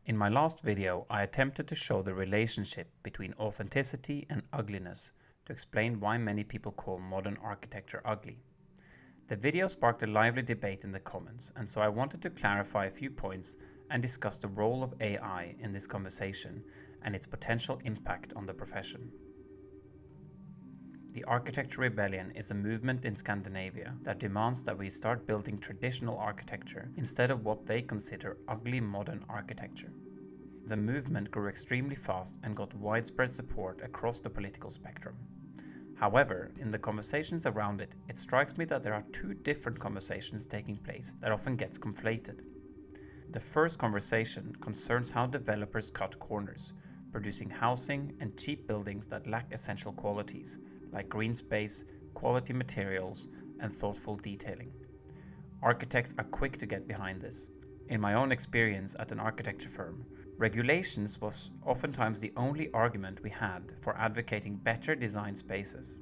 In my last video, I attempted to show the relationship between authenticity and ugliness to explain why many people call modern architecture ugly. The video sparked a lively debate in the comments, and so I wanted to clarify a few points and discuss the role of AI in this conversation and its potential impact on the profession. The Architecture Rebellion is a movement in Scandinavia that demands that we start building traditional architecture instead of what they consider ugly modern architecture. The movement grew extremely fast and got widespread support across the political spectrum. However, in the conversations around it, it strikes me that there are two different conversations taking place that often gets conflated. The first conversation concerns how developers cut corners, producing housing and cheap buildings that lack essential qualities, like green space, quality materials, and thoughtful detailing. Architects are quick to get behind this. In my own experience at an architecture firm, regulations was oftentimes the only argument we had for advocating better design spaces.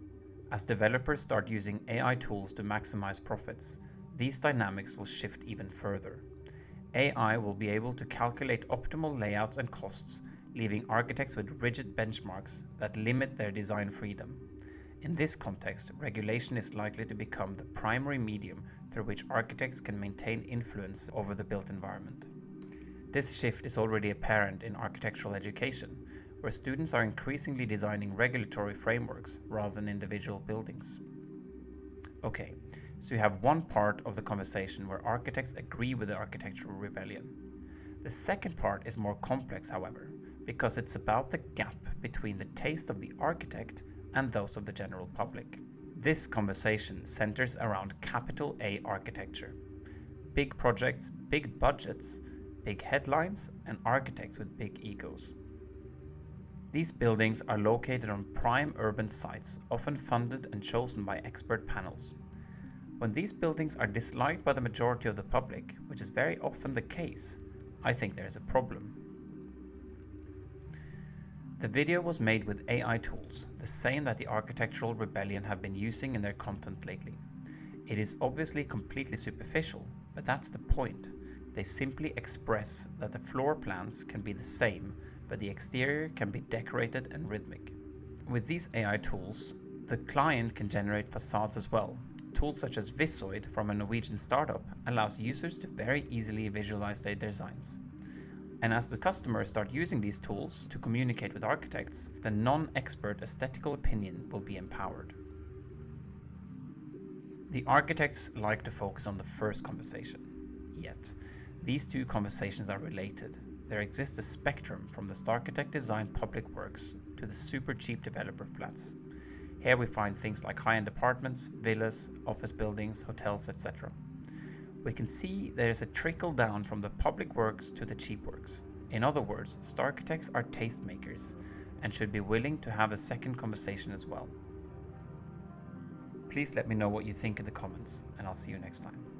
As developers start using AI tools to maximize profits, these dynamics will shift even further. AI will be able to calculate optimal layouts and costs, leaving architects with rigid benchmarks that limit their design freedom. In this context, regulation is likely to become the primary medium through which architects can maintain influence over the built environment. This shift is already apparent in architectural education, where students are increasingly designing regulatory frameworks rather than individual buildings. Okay, so you have one part of the conversation where architects agree with the architectural rebellion. The second part is more complex, however, because it's about the gap between the taste of the architect and those of the general public. This conversation centers around capital A architecture. Big projects, big budgets, big headlines, and architects with big egos. These buildings are located on prime urban sites, often funded and chosen by expert panels. When these buildings are disliked by the majority of the public, which is very often the case, I think there is a problem. The video was made with AI tools, the same that the Architectural Rebellion have been using in their content lately. It is obviously completely superficial, but that's the point. They simply express that the floor plans can be the same, but the exterior can be decorated and rhythmic. With these AI tools, the client can generate facades as well. Tools such as Visoid from a Norwegian startup allows users to very easily visualize their designs. And as the customers start using these tools to communicate with architects, the non-expert aesthetical opinion will be empowered. The architects like to focus on the first conversation. Yet, these two conversations are related. There exists a spectrum from the Starchitect designed public works to the super cheap developer flats. Here we find things like high-end apartments, villas, office buildings, hotels, etc. We can see there is a trickle down from the public works to the cheap works. In other words, Starchitects are tastemakers and should be willing to have a second conversation as well. Please let me know what you think in the comments, and I'll see you next time.